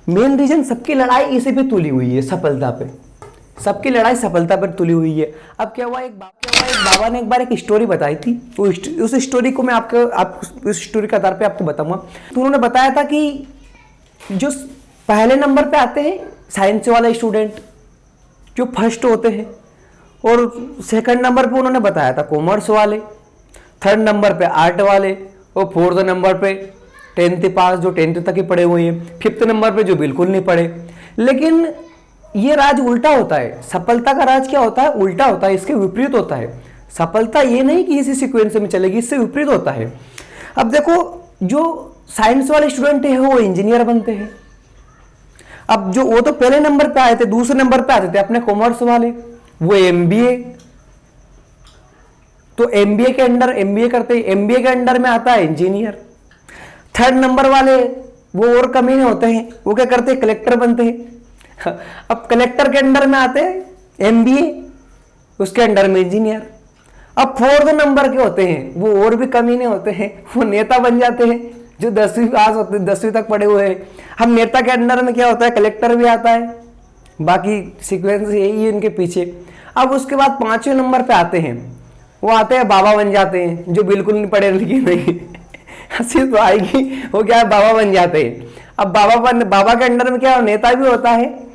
Main reason सबकी लड़ाई इसी पे तुली हुई है, सफलता पे। सबकी लड़ाई सफलता पर तुली हुई है। अब क्या हुआ, एक बाबा ने एक बार एक स्टोरी बताई थी। उस स्टोरी को मैं उस स्टोरी के आधार पे आपको बताऊंगा। तो उन्होंने बताया था कि जो पहले नंबर पे आते हैं साइंस वाले स्टूडेंट, जो फर्स्ट होते हैं, और सेकंड नंबर पे उन्होंने बताया था कॉमर्स वाले, थर्ड नंबर पे आर्ट वाले, और फोर्थ नंबर पे 10th पास जो 10th तक ही पढ़े हुए हैं, फिफ्थ नंबर पे जो बिल्कुल नहीं पढ़े। लेकिन ये राज उल्टा होता है। सफलता का राज क्या होता है? उल्टा होता है, इसके विपरीत होता है। सफलता ये नहीं कि इसी सीक्वेंस में चलेगी, इससे विपरीत होता है। अब देखो, जो साइंस वाले स्टूडेंट है वो इंजीनियर बनते हैं। अब जो वो तो पहले नंबर पे आए थे, दूसरे नंबर पे आते थे अपने कॉमर्स वाले, वो एमबीए, तो एमबीए के अंडर एमबीए करते हैं, एमबीए के अंडर में आता है इंजीनियर। थर्ड नंबर वाले वो और कमीने होते हैं, वो क्या करते हैं? कलेक्टर बनते हैं। अब कलेक्टर के अंडर में आते हैं एमबीए, उसके अंडर में इंजीनियर। अब फोर्थ नंबर के होते हैं वो और भी कमीने होते हैं, वो नेता बन जाते हैं, जो 10वीं पास होते हैं, 10वीं तक पढ़े हुए हैं। हम नेता के अंडर में क्या होता है? कलेक्टर भी आता है। बाकी सीक्वेंस यही है इनके पीछे। अब उसके बाद 5वें नंबर पे आते हैं, वो आते हैं बाबा बन जाते हैं, जो बिल्कुल नहीं पढ़े लिखे नहीं। हंसी तो आएगी, वो क्या है? बाबा बन जाते हैं। अब बाबा के अंडर में क्या नेता भी होता है,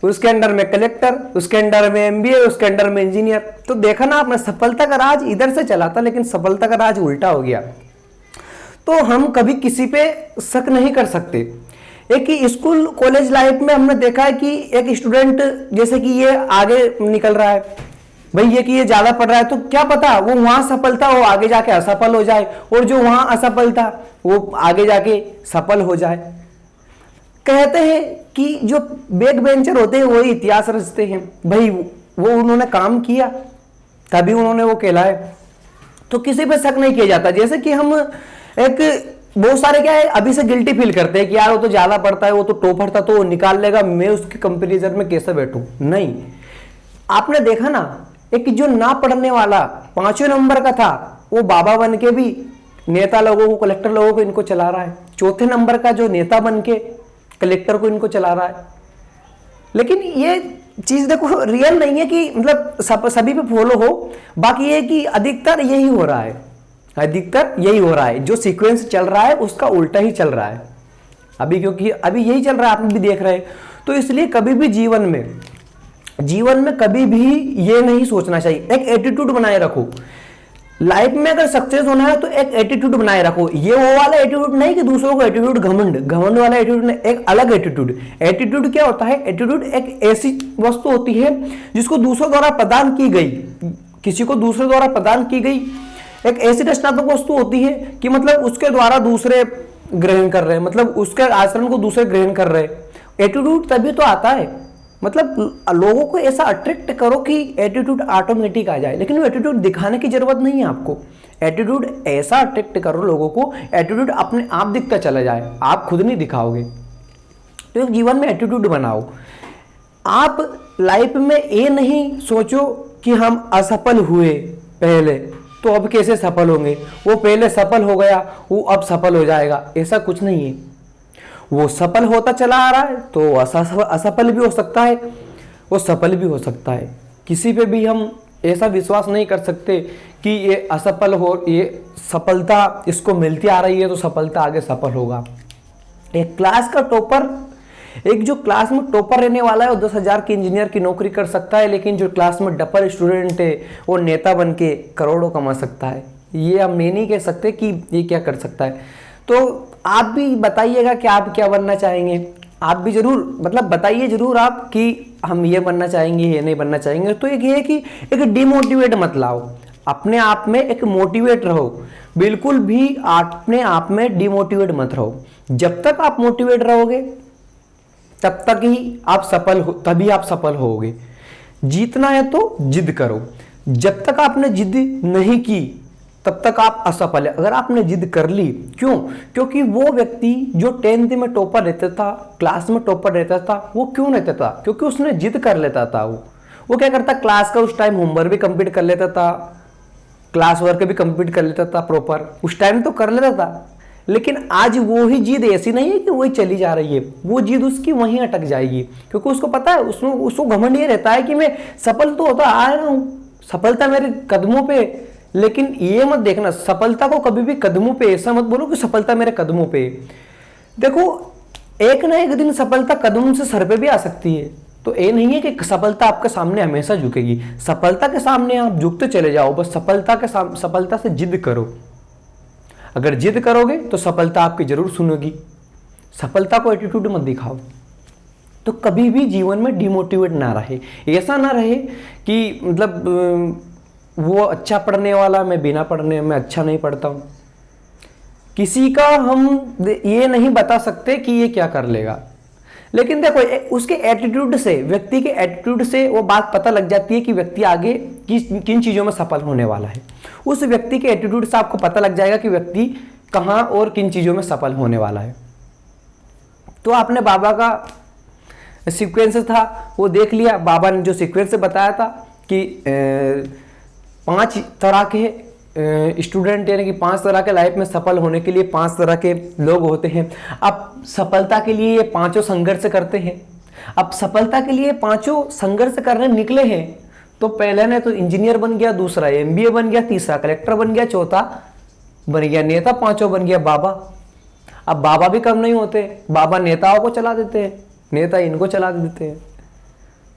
उसके अंडर में कलेक्टर, उसके अंडर में एमबीए, उसके अंडर में इंजीनियर। तो देखा ना आपने, सफलता का राज इधर से चला था, लेकिन सफलता का राज उल्टा हो गया। तो हम कभी किसी पे शक नहीं कर सकते। एक ही स्कूल कॉलेज लाइफ में हमने देखा है कि एक स्टूडेंट जैसे कि ये आगे निकल रहा है, भाई ये कि ये ज्यादा पढ़ रहा है, तो क्या पता वो वहां सफल था, वो आगे जाके असफल हो जाए, और जो वहां असफल था वो आगे जाके सफल हो जाए। कहते हैं कि जो बैक बेंचर होते हैं वही इतिहास रचते हैं। भाई वो उन्होंने काम किया तभी उन्होंने वो कहलाए। तो किसी पे शक नहीं किया जाता। जैसे कि हम एक बहुत सारे क्या है, अभी से गिल्टी फील करते हैं कि यार वो तो ज्यादा पढ़ता है, वो तो टॉपर था, तो वो निकाल लेगा, मैं उसके कंपेरिजन में कैसे बैठूं? नहीं, आपने देखा ना, एक जो ना पढ़ने वाला 5वें नंबर का था, वो बाबा बन के भी नेता लोगों को, कलेक्टर लोगों को इनको चला रहा है। चौथे नंबर का जो नेता बन के कलेक्टर को इनको चला रहा है। लेकिन ये चीज देखो रियल नहीं है कि मतलब सभी पे फॉलो हो। बाकी ये कि अधिकतर यही हो रहा है, अधिकतर यही हो रहा है। जो सीक्वेंस चल रहा है उसका उल्टा ही चल रहा है अभी, क्योंकि अभी यही चल रहा है, आप भी देख रहे हैं। तो इसलिए कभी भी जीवन में कभी भी ये नहीं सोचना चाहिए। एक एटीट्यूड बनाए रखो। लाइफ में अगर सक्सेस होना है तो एक एटीट्यूड बनाए रखो। ये वो वाला एटीट्यूड नहीं कि दूसरों को एटीट्यूड, घमंड वाला एटीट्यूड नहीं, एक अलग एटीट्यूड। एटीट्यूड क्या होता है? एटीट्यूड एक ऐसी वस्तु होती है जिसको दूसरों द्वारा प्रदान की गई, किसी को दूसरे द्वारा प्रदान की गई एक ऐसी रचनात्मक वस्तु होती है कि मतलब उसके द्वारा दूसरे ग्रहण कर रहे हैं, मतलब उसके आचरण को दूसरे ग्रहण कर रहे हैं। एटीट्यूड तभी तो आता है, मतलब लोगों को ऐसा अट्रैक्ट करो कि एटीट्यूड ऑटोमेटिक आ जाए। लेकिन वो एटीट्यूड दिखाने की जरूरत नहीं है आपको। एटीट्यूड ऐसा अट्रैक्ट करो लोगों को, एटीट्यूड अपने आप दिखता चला जाए, आप खुद नहीं दिखाओगे। तो एक जीवन में एटीट्यूड बनाओ। आप लाइफ में ये नहीं सोचो कि हम असफल हुए पहले तो अब कैसे सफल होंगे, वो पहले सफल हो गया वो अब सफल हो जाएगा, ऐसा कुछ नहीं है। वो सफल होता चला आ रहा है तो असफल भी हो सकता है, वो सफल भी हो सकता है। किसी पे भी हम ऐसा विश्वास नहीं कर सकते कि ये असफल हो, ये सफलता इसको मिलती आ रही है तो सफलता आगे सफल होगा। एक क्लास का टॉपर, एक जो क्लास में टॉपर रहने वाला है वो 10,000 की इंजीनियर की नौकरी कर सकता है, लेकिन जो क्लास में डपर स्टूडेंट है वो नेता बन के करोड़ों कमा सकता है। ये हम नहीं कह सकते कि ये क्या कर सकता है। तो आप भी बताइएगा कि आप क्या बनना चाहेंगे। आप भी जरूर मतलब बताइए जरूर आप कि हम ये बनना चाहेंगे, ये नहीं बनना चाहेंगे। तो एक ये है कि एक डिमोटिवेट मत लाओ, अपने आप में एक मोटिवेट रहो। बिल्कुल भी अपने आप में डिमोटिवेट मत रहो। जब तक आप मोटिवेट रहोगे तब तक ही आप सफल हो, तभी आप सफल होगे। जीतना है तो जिद करो। जब तक आपने जिद नहीं की तब तक आप असफल है। अगर आपने जिद कर ली, क्यों? क्योंकि वो व्यक्ति जो 10th में टॉपर रहता था, क्लास में टॉपर रहता था, वो क्यों रहता था? क्योंकि उसने जिद कर लेता था। वो क्या करता, क्लास का उस टाइम होमवर्क भी कंप्लीट कर लेता था, क्लास वर्क भी कंप्लीट कर लेता था प्रॉपर, उस टाइम तो कर लेता था। लेकिन आज वो ही जिद ऐसी नहीं है कि वही चली जा रही है, वो जिद उसकी वहीं अटक जाएगी, क्योंकि उसको पता है, उसको घमंड ये रहता है कि मैं सफल तो होता आ रहा हूं, सफलता मेरे कदमों पे। लेकिन ये मत देखना, सफलता को कभी भी कदमों पे ऐसा मत बोलो कि सफलता मेरे कदमों पे। देखो एक ना एक दिन सफलता कदम से सर पे भी आ सकती है, तो ये नहीं है कि सफलता आपके सामने हमेशा झुकेगी। सफलता के सामने आप झुकते चले जाओ, बस सफलता से जिद करो। अगर जिद करोगे तो सफलता आपकी जरूर सुनोगी। सफलता को एटीट्यूड मत दिखाओ। तो कभी भी जीवन में डिमोटिवेट ना रहे, ऐसा ना रहे कि मतलब वो अच्छा पढ़ने वाला, मैं बिना पढ़ने में अच्छा नहीं पढ़ता हूं। किसी का हम ये नहीं बता सकते कि ये क्या कर लेगा, लेकिन देखो उसके एटीट्यूड से, व्यक्ति के एटीट्यूड से वो बात पता लग जाती है कि व्यक्ति आगे किन चीज़ों में सफल होने वाला है। उस व्यक्ति के एटीट्यूड से आपको पता लग जाएगा कि व्यक्ति कहाँ और किन चीज़ों में सफल होने वाला है। तो आपने बाबा का सीक्वेंस था वो देख लिया, बाबा ने जो सीक्वेंस बताया था कि 5 तरह के स्टूडेंट, यानी कि 5 तरह के लाइफ में सफल होने के लिए 5 तरह के लोग होते हैं। अब सफलता के लिए ये 5 संघर्ष करते हैं। अब सफलता के लिए 5 संघर्ष करने निकले हैं, तो पहले ने तो इंजीनियर बन गया, दूसरा एमबीए बन गया, तीसरा कलेक्टर बन गया, चौथा बन गया नेता, 5वां बन गया बाबा। अब बाबा भी कम नहीं होते, बाबा नेताओं को चला देते हैं, नेता इनको चला देते हैं।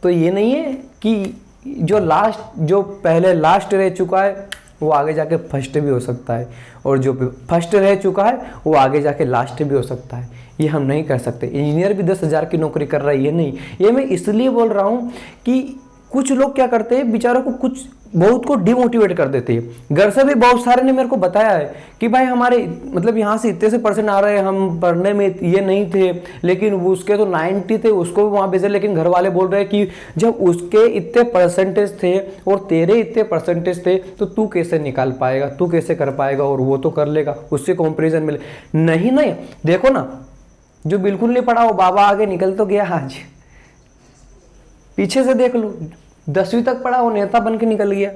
तो ये नहीं है कि जो पहले लास्ट रह चुका है वो आगे जाके फर्स्ट भी हो सकता है, और जो फर्स्ट रह चुका है वो आगे जाके लास्ट भी हो सकता है। ये हम नहीं कर सकते। इंजीनियर भी 10,000 की नौकरी कर रहा है, ये नहीं। ये मैं इसलिए बोल रहा हूँ कि कुछ लोग क्या करते हैं, बेचारों को कुछ बहुत को डिमोटिवेट कर देते हैं। घर से भी बहुत सारे ने मेरे को बताया है कि भाई हमारे मतलब यहाँ से इतने से % आ रहे हैं, हम पढ़ने में ये नहीं थे, लेकिन उसके तो 90 थे, उसको भी वहाँ भेजे, लेकिन घर वाले बोल रहे हैं कि जब उसके इतने % थे और तेरे इतने % थे तो तू कैसे निकाल पाएगा, तू कैसे कर पाएगा, और वो तो कर लेगा, उससे कंपेरिजन मिले। नहीं नहीं, देखो ना, जो बिल्कुल नहीं पढ़ा वो बाबा आगे निकल तो गया। आज पीछे से देख लो, 10वीं तक पढ़ा वो नेता बन के निकल गया,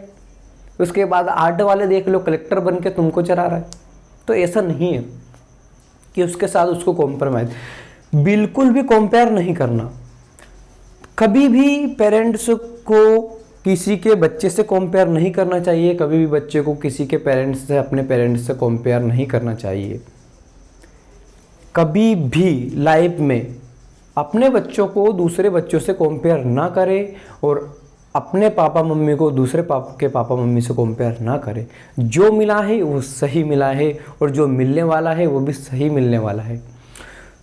उसके बाद 8 वाले देख लो कलेक्टर बन के तुमको चला रहा है। तो ऐसा नहीं है कि उसके साथ उसको कॉम्प्रोमाइज, बिल्कुल भी कंपेयर नहीं करना। कभी भी पेरेंट्स को किसी के बच्चे से कंपेयर नहीं करना चाहिए, कभी भी बच्चे को किसी के पेरेंट्स से, अपने पेरेंट्स से कंपेयर नहीं करना चाहिए। कभी भी लाइफ में अपने बच्चों को दूसरे बच्चों से कंपेयर ना करें, और अपने पापा मम्मी को दूसरे के पापा मम्मी से कंपेयर ना करें। जो मिला है वो सही मिला है, और जो मिलने वाला है वो भी सही मिलने वाला है।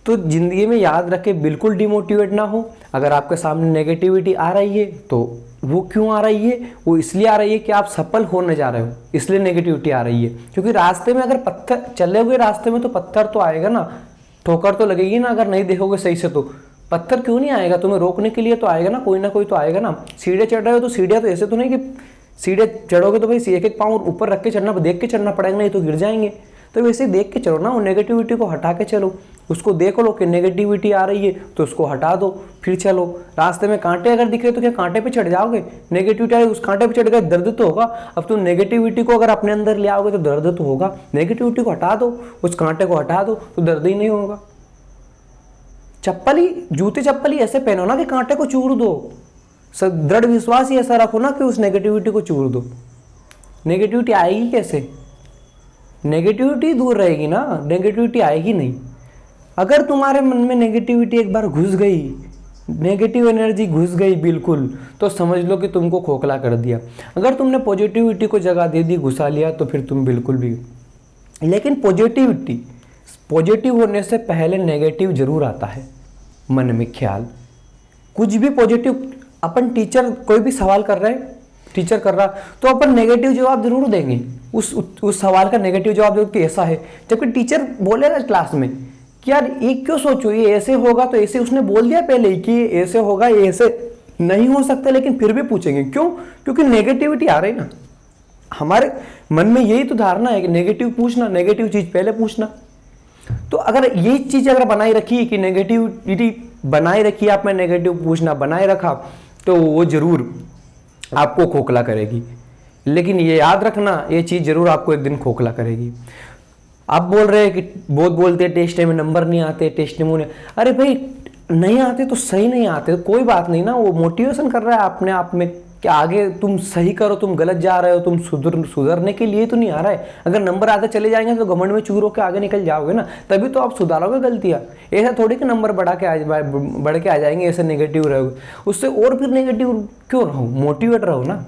तो ज़िंदगी में याद रखें, बिल्कुल डिमोटिवेट ना हो। अगर आपके सामने नेगेटिविटी आ रही है तो वो क्यों आ रही है, वो इसलिए आ रही है कि आप सफल होने जा रहे हो, इसलिए नेगेटिविटी आ रही है। क्योंकि रास्ते में अगर पत्थर चले हुए रास्ते में तो पत्थर तो आएगा ना, ठोकर तो लगेगी ना। अगर नहीं देखोगे सही से तो पत्थर क्यों नहीं आएगा, तुम्हें रोकने के लिए तो आएगा ना कोई तो आएगा ना। सीढ़ियाँ चढ़ रहे हो तो सीढ़ियाँ तो ऐसे तो नहीं कि सीढ़ियाँ चढ़ोगे तो भाई एक एक पाँव ऊपर रख के चढ़ना, देख के चढ़ना पड़ेगा, नहीं तो गिर जाएंगे। तो वैसे देख के चलो ना, वो नेगेटिविटी को हटा के चलो, उसको देख लो कि नेगेटिविटी आ रही है तो उसको हटा दो, फिर चलो। रास्ते में कांटे अगर दिख रहे तो क्या कांटे पे चढ़ जाओगे? नेगेटिविटी आई उस कांटे पे चढ़ गए, दर्द तो होगा। अब तुम नेगेटिविटी को अगर अपने अंदर ले आओगे तो दर्द तो होगा। नेगेटिविटी को हटा दो, उस कांटे को हटा दो तो दर्द ही नहीं होगा। जूते चप्पल ही ऐसे पहनो ना कि कांटे को चूर दो। दृढ़ विश्वास ही ऐसा रखो ना कि उस नेगेटिविटी को चूर दो। नेगेटिविटी आएगी कैसे? नेगेटिविटी दूर रहेगी ना, नेगेटिविटी आएगी नहीं। अगर तुम्हारे मन में नेगेटिविटी एक बार घुस गई, नेगेटिव एनर्जी घुस गई बिल्कुल, तो समझ लो कि तुमको खोखला कर दिया। अगर तुमने पॉजिटिविटी को जगह दे दी, घुसा लिया, तो फिर तुम बिल्कुल भी। लेकिन पॉजिटिव होने से पहले नेगेटिव जरूर आता है मन में ख्याल। कुछ भी पॉजिटिव, अपन टीचर कोई भी सवाल कर रहे हैं, टीचर कर रहा, तो अपन नेगेटिव जवाब जरूर देंगे। उस सवाल का नेगेटिव जवाब दो कि ऐसा है, जबकि टीचर बोलेगा क्लास में कि यार ये क्यों सोचो, ये ऐसे होगा तो ऐसे, उसने बोल दिया पहले ही कि ये ऐसे होगा, ये ऐसे नहीं हो सकता, लेकिन फिर भी पूछेंगे। क्यों? क्योंकि नेगेटिविटी आ रही ना। हमारे मन में यही तो धारणा है कि नेगेटिव पूछना, नेगेटिव चीज पहले पूछना। तो अगर ये चीज अगर बनाई रखी कि नेगेटिविटी बनाए रखी, आपने नेगेटिव पूछना बनाए रखा, तो वो जरूर आपको खोखला करेगी। लेकिन ये याद रखना, ये चीज जरूर आपको एक दिन खोखला करेगी। आप बोल रहे हैं कि बहुत बोलते हैं टेस्ट में नंबर नहीं आते, टेस्ट में अरे भाई नहीं आते तो सही नहीं आते, तो कोई बात नहीं ना, वो मोटिवेशन कर रहा है अपने आप में कि आगे तुम सही करो, तुम गलत जा रहे हो, तुम सुधरने के लिए तो नहीं आ रहा है। अगर नंबर आते चले जाएंगे तो घमंड में चूर होकर आगे निकल जाओगे ना, तभी तो आप सुधारोगे गलतियाँ। ऐसा थोड़ी कि नंबर बढ़ के आ जाएंगे, ऐसे नेगेटिव रहोगे, उससे और फिर नेगेटिव क्यों रहो, मोटिवेट रहो ना।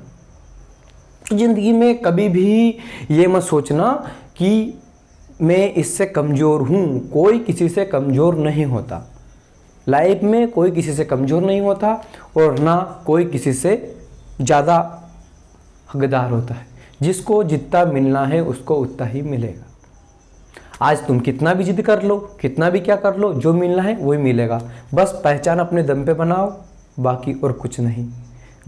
जिंदगी में कभी भी ये मत सोचना कि मैं इससे कमज़ोर हूँ, कोई किसी से कमज़ोर नहीं होता। लाइफ में कोई किसी से कमज़ोर नहीं होता और ना कोई किसी से ज़्यादा हकदार होता है। जिसको जितना मिलना है उसको उतना ही मिलेगा। आज तुम कितना भी जिद कर लो, कितना भी क्या कर लो, जो मिलना है वही मिलेगा। बस पहचान अपने दम पे बनाओ, बाकी और कुछ नहीं।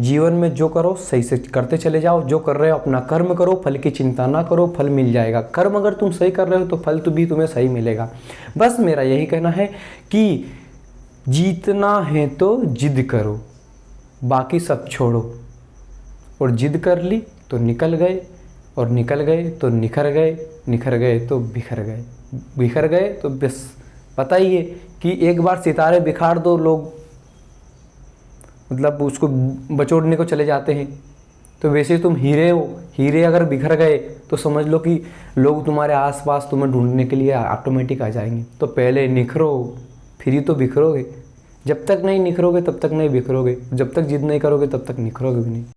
जीवन में जो करो सही से करते चले जाओ, जो कर रहे हो अपना कर्म करो, फल की चिंता ना करो, फल मिल जाएगा। कर्म अगर तुम सही कर रहे हो तो फल तो भी तुम्हें सही मिलेगा। बस मेरा यही कहना है कि जीतना है तो जिद करो, बाकी सब छोड़ो। और जिद कर ली तो निकल गए, और निकल गए तो निखर गए, निखर गए तो बिखर गए, बिखर गए तो बस पता ही है कि एक बार सितारे बिखार दो, लोग मतलब उसको बचोड़ने को चले जाते हैं। तो वैसे तुम हीरे हो, हीरे अगर बिखर गए तो समझ लो कि लोग तुम्हारे आसपास तुम्हें ढूंढने के लिए ऑटोमेटिक आ जाएंगे। तो पहले निखरो, फिर ही तो बिखरोगे। जब तक नहीं निखरोगे तब तक नहीं बिखरोगे, जब तक जिद नहीं करोगे तब तक निखरोगे भी नहीं।